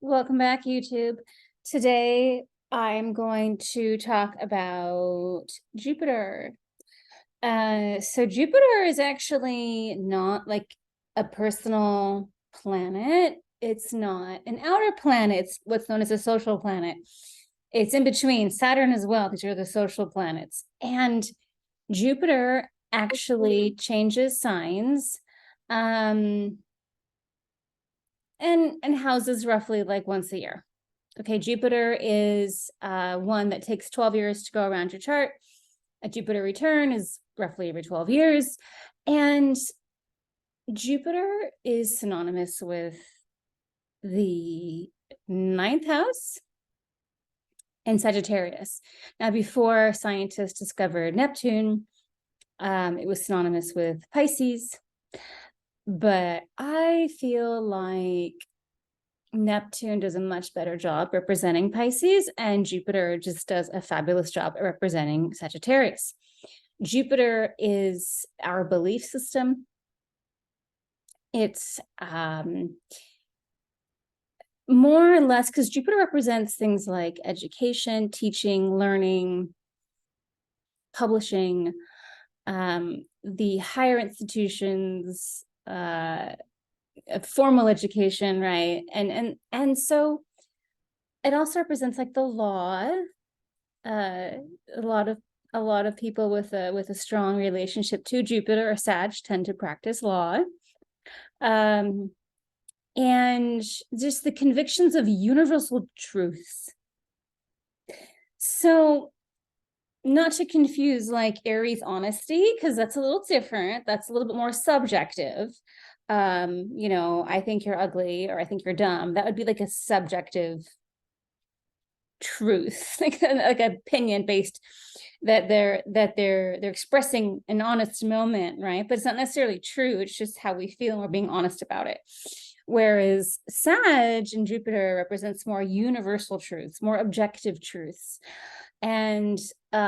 Welcome back, YouTube. Today, I'm going to talk about Jupiter. So Jupiter is actually not like a personal planet. It's not an outer planet. It's what's known as a social planet. It's in between Saturn as well. These are the social planets. And Jupiter actually changes signs. And houses roughly like once a year. Okay, Jupiter is one that takes 12 years to go around your chart. A Jupiter return is roughly every 12 years. And Jupiter is synonymous with the ninth house and Sagittarius. Now, before scientists discovered Neptune, it was synonymous with Pisces. But I feel like Neptune does a much better job representing Pisces, and Jupiter just does a fabulous job at representing Sagittarius. Jupiter is our belief system. It's more or less because Jupiter represents things like education, teaching, learning, publishing, the higher institutions, formal education, right? And so it also represents like the law. A lot of people with a strong relationship to Jupiter or Sag tend to practice law. And just the convictions of universal truths. So not to confuse like Aries honesty, because that's a little different. That's a little bit more subjective. I think you're ugly or I think you're dumb. That would be like a subjective truth, like opinion based that they're expressing an honest moment, right? But it's not necessarily true. It's just how we feel and we're being honest about it. Whereas Sag and Jupiter represents more universal truths, more objective truths, and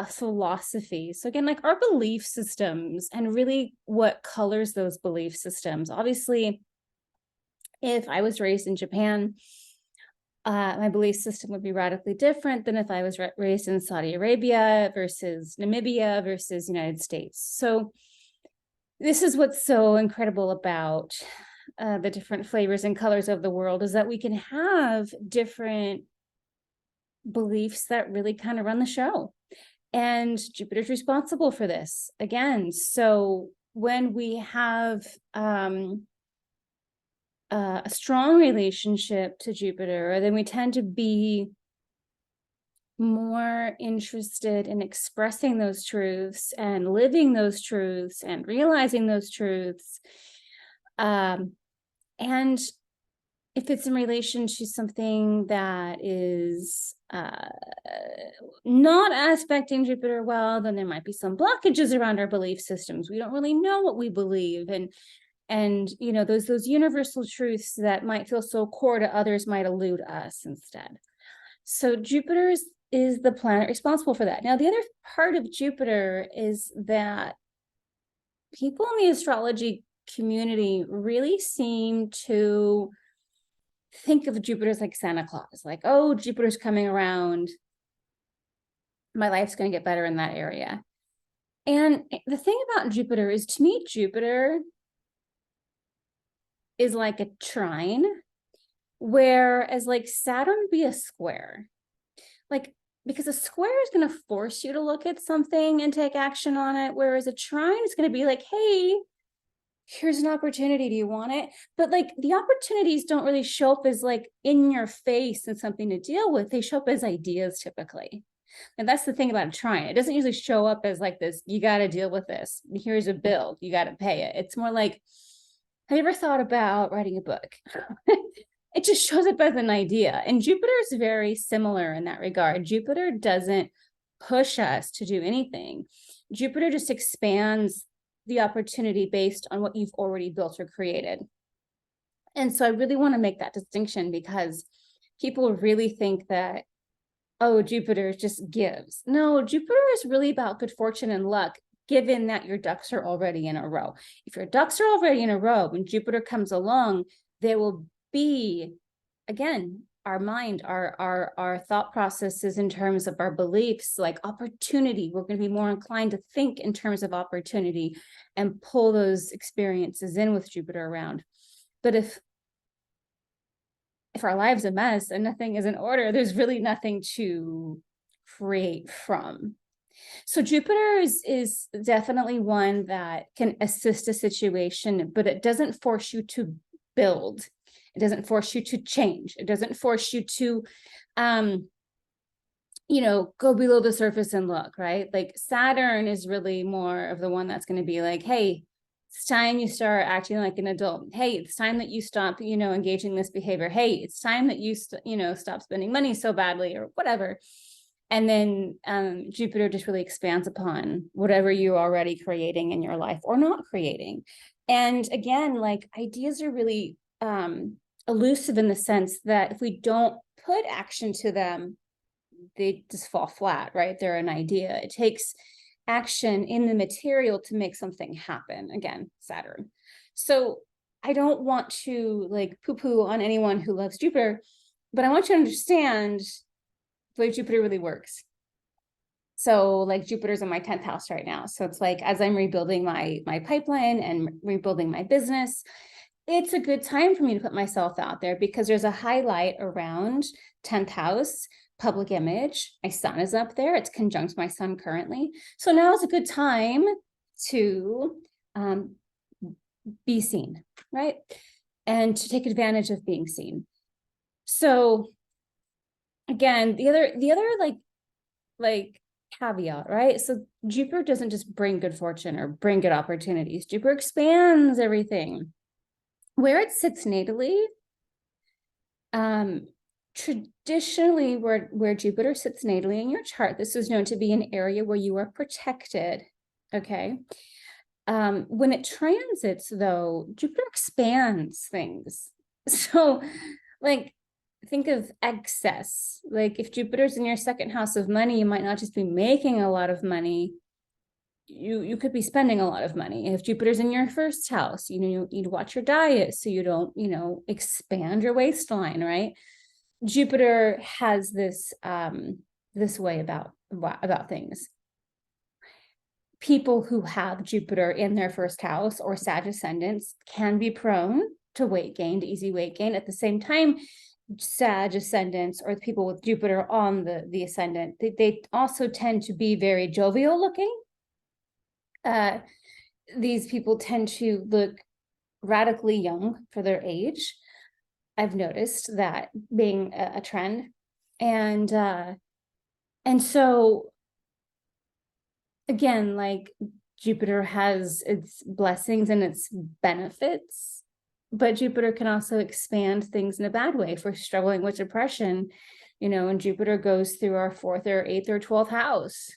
philosophy. So again, like our belief systems and really what colors those belief systems. Obviously, if I was raised in Japan, my belief system would be radically different than if I was raised in Saudi Arabia versus Namibia versus United States. So this is what's so incredible about the different flavors and colors of the world, is that we can have different beliefs that really kind of run the show. And Jupiter's responsible for this again. So when we have a strong relationship to Jupiter, then we tend to be more interested in expressing those truths and living those truths and realizing those truths. And if it's in relation to something that is not aspecting Jupiter well, then there might be some blockages around our belief systems. We don't really know what we believe, and those universal truths that might feel so core to others might elude us instead. So Jupiter is the planet responsible for that. Now, the other part of Jupiter is that people in the astrology community really seem to think of Jupiter as like Santa Claus, like, oh, Jupiter's coming around, my life's going to get better in that area. And the thing about Jupiter is, to me, Jupiter is like a trine, whereas like Saturn would be a square. Like, because a square is going to force you to look at something and take action on it, whereas a trine is going to be like, hey, here's an opportunity, do you want it? But like the opportunities don't really show up as like in your face and something to deal with. They show up as ideas typically. And that's the thing about a trine. It doesn't usually show up as like this, you got to deal with this, here's a bill, you got to pay it. It's more like, have you ever thought about writing a book? It just shows up as an idea. And Jupiter is very similar in that regard. Jupiter doesn't push us to do anything. Jupiter just expands the opportunity based on what you've already built or created. And so I really want to make that distinction, because people really think that, oh, Jupiter just gives. No, Jupiter is really about good fortune and luck, given that your ducks are already in a row. If your ducks are already in a row, when Jupiter comes along, there will be, again, our mind, our thought processes in terms of our beliefs, like opportunity. We're going to be more inclined to think in terms of opportunity and pull those experiences in with Jupiter around. But if our lives are a mess and nothing is in order, there's really nothing to create from. So Jupiter is definitely one that can assist a situation, but it doesn't force you to build. It doesn't force you to change. It doesn't force you to, go below the surface and look, right? Like Saturn is really more of the one that's going to be like, hey, it's time you start acting like an adult. Hey, it's time that you stop, engaging this behavior. Hey, it's time that you, stop spending money so badly or whatever. And then Jupiter just really expands upon whatever you're already creating in your life or not creating. And again, like ideas are really elusive in the sense that if we don't put action to them, they just fall flat, right? They're an idea. It takes action in the material to make something happen. Again, Saturn. So I don't want to like poo-poo on anyone who loves Jupiter, but I want you to understand the way Jupiter really works. So like Jupiter's in my 10th house right now. So it's like, as I'm rebuilding my pipeline and rebuilding my business, it's a good time for me to put myself out there because there's a highlight around 10th house, public image. My sun is up there. It's conjunct my sun currently. So now is a good time to be seen, right? And to take advantage of being seen. So again, the other like caveat, right? So Jupiter doesn't just bring good fortune or bring good opportunities. Jupiter expands everything. Where it sits natally, traditionally where Jupiter sits natally in your chart, this is known to be an area where you are protected, okay? When it transits though, Jupiter expands things. So like, think of excess. Like if Jupiter's in your second house of money, you might not just be making a lot of money, you could be spending a lot of money. If Jupiter's in your first house, you need to watch your diet so you don't, expand your waistline, right? Jupiter has this this way about things. People who have Jupiter in their first house or Sag ascendants can be prone to weight gain, to easy weight gain. At the same time, Sag ascendants or people with Jupiter on the ascendant, they also tend to be very jovial looking. These people tend to look radically young for their age. I've noticed that being a trend. And so again, like Jupiter has its blessings and its benefits, but Jupiter can also expand things in a bad way. If we're struggling with depression, and Jupiter goes through our 4th or 8th or 12th house.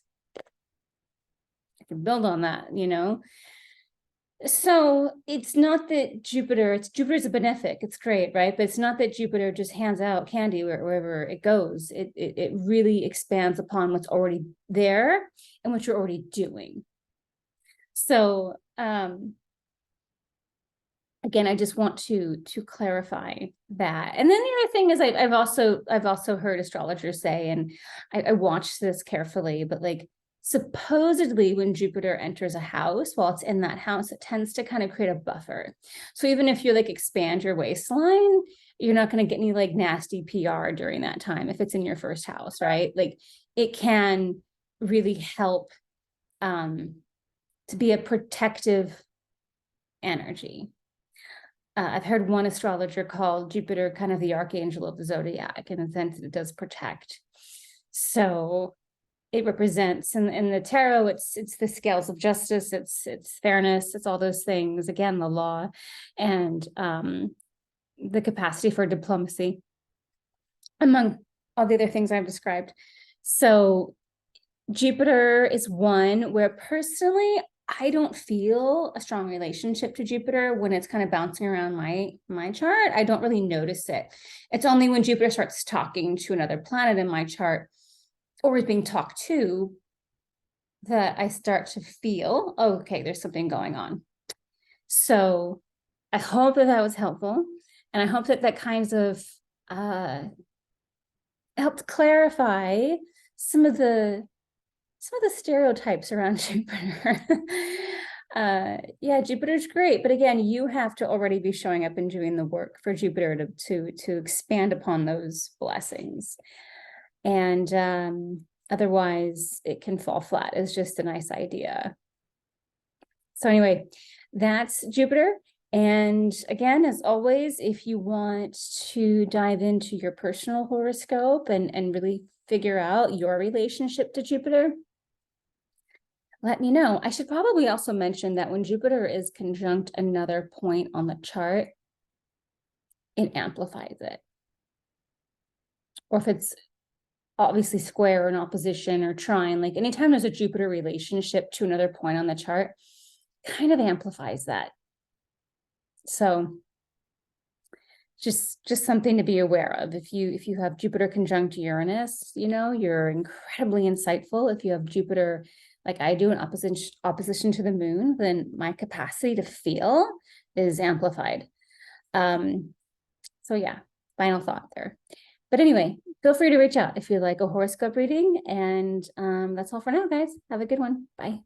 I can build on that, So it's not that Jupiter's a benefic, it's great, right? But it's not that Jupiter just hands out candy wherever it goes. It really expands upon what's already there and what you're already doing. So again, I just want to clarify that. And then the other thing is I've also heard astrologers say, and I watched this carefully, but like supposedly when Jupiter enters a house, while it's in that house, it tends to kind of create a buffer. So even if you like expand your waistline, you're not going to get any like nasty PR during that time if it's in your first house, right? Like it can really help to be a protective energy. I've heard one astrologer call Jupiter kind of the archangel of the zodiac in the sense that it does protect. So it represents in the tarot, it's the scales of justice, it's fairness, it's all those things. Again, the law and the capacity for diplomacy, among all the other things I've described. So Jupiter is one where personally, I don't feel a strong relationship to Jupiter when it's kind of bouncing around my chart. I don't really notice it. It's only when Jupiter starts talking to another planet in my chart or is being talked to that I start to feel, oh, okay, there's something going on. So I hope that was helpful. And I hope that kinds of helped clarify some of the stereotypes around Jupiter. Yeah, Jupiter's great, but again, you have to already be showing up and doing the work for Jupiter to expand upon those blessings. And otherwise it can fall flat. It's just a nice idea. So anyway, that's Jupiter. And again, as always, if you want to dive into your personal horoscope and really figure out your relationship to Jupiter, let me know. I should probably also mention that when Jupiter is conjunct another point on the chart, it amplifies it. Or if it's obviously square or in opposition or trine, like anytime there's a Jupiter relationship to another point on the chart, kind of amplifies that. So just something to be aware of. If you have Jupiter conjunct Uranus, you know, you're incredibly insightful. If you have Jupiter, like I do, in opposition to the moon, then my capacity to feel is amplified. So yeah, final thought there. But anyway, feel free to reach out if you'd like a horoscope reading. And that's all for now, guys. Have a good one. Bye.